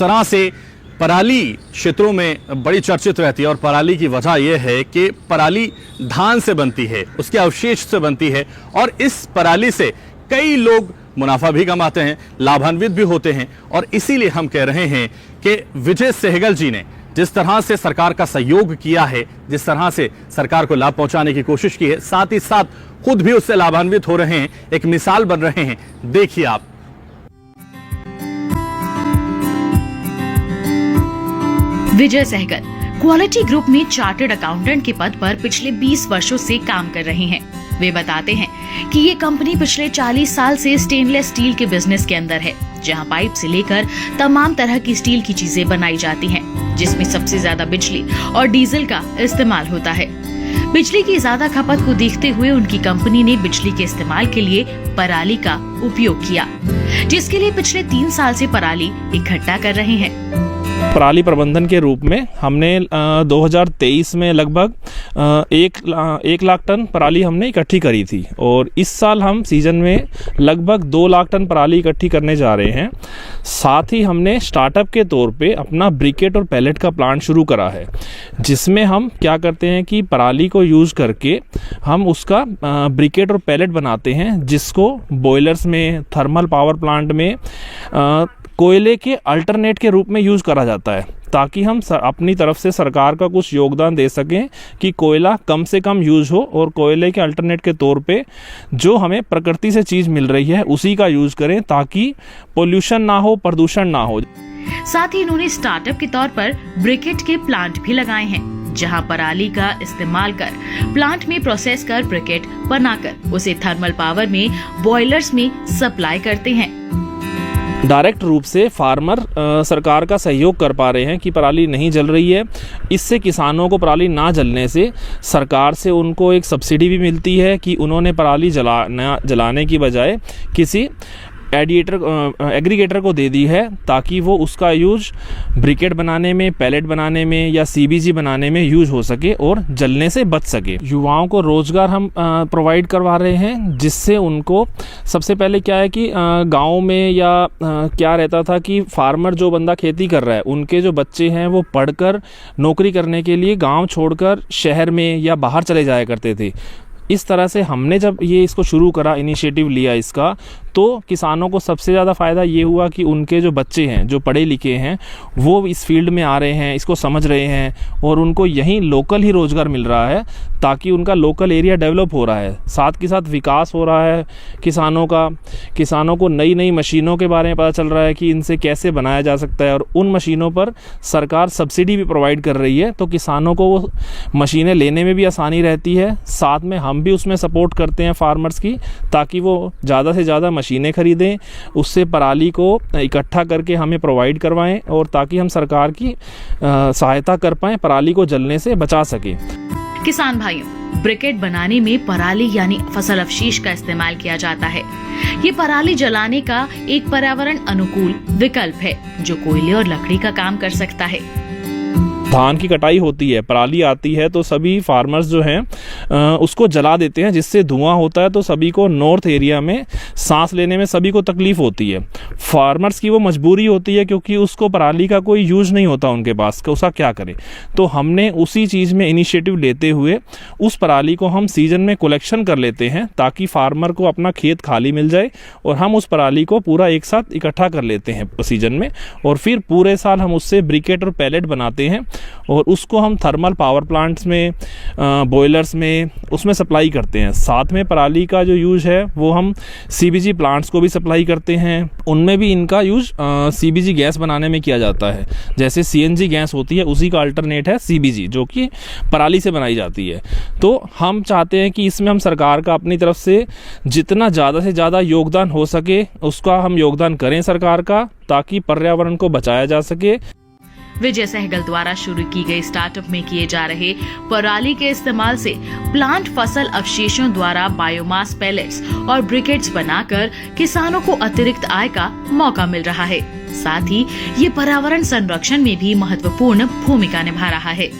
तरह से पराली क्षेत्रों में बड़ी चर्चित रहती है और पराली की वजह यह है कि पराली धान से बनती है, उसके अवशेष से बनती है और इस पराली से कई लोग मुनाफा भी कमाते हैं, लाभान्वित भी होते हैं। और इसीलिए हम कह रहे हैं कि विजय सहगल जी ने जिस तरह से सरकार का सहयोग किया है, जिस तरह से सरकार को लाभ पहुंचाने की कोशिश की है, साथ ही साथ खुद भी उससे लाभान्वित हो रहे हैं, एक मिसाल बन रहे हैं। देखिए आप। विजय सहगल क्वालिटी ग्रुप में चार्टर्ड अकाउंटेंट के पद पर पिछले 20 वर्षों से काम कर रहे हैं। वे बताते हैं कि ये कंपनी पिछले 40 साल से स्टेनलेस स्टील के बिजनेस के अंदर है, जहां पाइप से लेकर तमाम तरह की स्टील की चीजें बनाई जाती हैं, जिसमें सबसे ज्यादा बिजली और डीजल का इस्तेमाल होता है। बिजली की ज्यादा खपत को देखते हुए उनकी कंपनी ने बिजली के इस्तेमाल के लिए पराली का उपयोग किया, जिसके लिए पिछले 3 साल से पराली इकट्ठा कर रहे हैं। पराली प्रबंधन के रूप में हमने 2023 में लगभग 1 लाख टन पराली हमने इकट्ठी करी थी और इस साल हम सीजन में लगभग 2 लाख टन पराली इकट्ठी करने जा रहे हैं। साथ ही हमने स्टार्टअप के तौर पे अपना ब्रिकेट और पैलेट का प्लांट शुरू करा है, जिसमें हम क्या करते हैं कि पराली को यूज़ करके हम उसका ब्रिकेट और पैलेट बनाते हैं, जिसको बॉयलर्स में, थर्मल पावर प्लांट में कोयले के अल्टरनेट के रूप में यूज़ करा जाता है, ताकि हम अपनी तरफ से सरकार का कुछ योगदान दे सकें कि कोयला कम से कम यूज़ हो और कोयले के अल्टरनेट के तौर पे जो हमें प्रकृति से चीज़ मिल रही है उसी का यूज़ करें, ताकि पोल्यूशन ना हो, प्रदूषण ना हो। साथ ही इन्होंने स्टार्टअप के तौर पर ब्रिकेट के प्लांट भी लगाए हैं, जहां पराली का इस्तेमाल कर प्लांट में प्रोसेस कर ब्रिकेट बनाकर उसे थर्मल पावर में बॉयलर्स में सप्लाई करते हैं। डायरेक्ट रूप से फार्मर सरकार का सहयोग कर पा रहे हैं कि पराली नहीं जल रही है। इससे किसानों को पराली ना जलने से सरकार से उनको एक सब्सिडी भी मिलती है कि उन्होंने पराली जलाने की बजाय किसी एग्रीगेटर को दे दी है, ताकि वो उसका यूज ब्रिकेट बनाने में, पैलेट बनाने में या सीबीजी बनाने में यूज हो सके और जलने से बच सके। युवाओं को रोजगार हम प्रोवाइड करवा रहे हैं, जिससे उनको सबसे पहले क्या है कि गांव में या क्या रहता था कि फार्मर जो बंदा खेती कर रहा है, उनके जो बच्चे हैं वो पढ़कर नौकरी करने के लिए गाँव छोड़कर शहर में या बाहर चले जाया करते थे। इस तरह से हमने जब ये इसको शुरू करा, इनिशिएटिव लिया इसका, तो किसानों को सबसे ज़्यादा फ़ायदा ये हुआ कि उनके जो बच्चे हैं, जो पढ़े लिखे हैं, वो इस फील्ड में आ रहे हैं, इसको समझ रहे हैं और उनको यहीं लोकल ही रोज़गार मिल रहा है, ताकि उनका लोकल एरिया डेवलप हो रहा है। साथ के साथ विकास हो रहा है किसानों को नई नई मशीनों के बारे में पता चल रहा है कि इनसे कैसे बनाया जा सकता है और उन मशीनों पर सरकार सब्सिडी भी प्रोवाइड कर रही है, तो किसानों को वो मशीनें लेने में भी आसानी रहती है। साथ में हम भी उसमें सपोर्ट करते हैं फार्मर्स की, ताकि वो ज़्यादा से ज़्यादा मशीनें खरीदें, उससे पराली को इकट्ठा करके हमें प्रोवाइड करवाएं और ताकि हम सरकार की सहायता कर पाएं, पराली को जलने से बचा सकें। किसान भाइयों, ब्रिकेट बनाने में पराली यानी फसल अवशेष का इस्तेमाल किया जाता है। ये पराली जलाने का एक पर्यावरण अनुकूल विकल्प है, जो कोयले और लकड़ी का काम कर सकता है। धान की कटाई होती है, पराली आती है, तो सभी फार्मर्स जो हैं उसको जला देते हैं, जिससे धुआं होता है, तो सभी को नॉर्थ एरिया में सांस लेने में सभी को तकलीफ होती है। फार्मर्स की वो मजबूरी होती है, क्योंकि उसको पराली का कोई यूज नहीं होता उनके पास, उसका क्या करें। तो हमने उसी चीज़ में इनिशिएटिव लेते हुए उस पराली को हम सीजन में कलेक्शन कर लेते हैं, ताकि फार्मर को अपना खेत खाली मिल जाए और हम उस पराली को पूरा एक साथ इकट्ठा कर लेते हैं सीजन में, और फिर पूरे साल हम उससे ब्रिकेट और पैलेट बनाते हैं और उसको हम थर्मल पावर प्लांट्स में, बॉयलर्स में, उसमें सप्लाई करते हैं। साथ में पराली का जो यूज है वो हम सीबीजी प्लांट्स को भी सप्लाई करते हैं, उनमें भी इनका यूज सीबीजी गैस बनाने में किया जाता है। जैसे सीएनजी गैस होती है, उसी का अल्टरनेट है सीबीजी, जो कि पराली से बनाई जाती है। तो हम चाहते हैं कि इसमें हम सरकार का अपनी तरफ से जितना ज़्यादा से ज़्यादा योगदान हो सके उसका हम योगदान करें सरकार का, ताकि पर्यावरण को बचाया जा सके। विजय सहगल द्वारा शुरू की गई स्टार्टअप में किए जा रहे पराली के इस्तेमाल से प्लांट फसल अवशेषों द्वारा बायोमास पैलेट्स और ब्रिकेट्स बनाकर किसानों को अतिरिक्त आय का मौका मिल रहा है। साथ ही ये पर्यावरण संरक्षण में भी महत्वपूर्ण भूमिका निभा रहा है।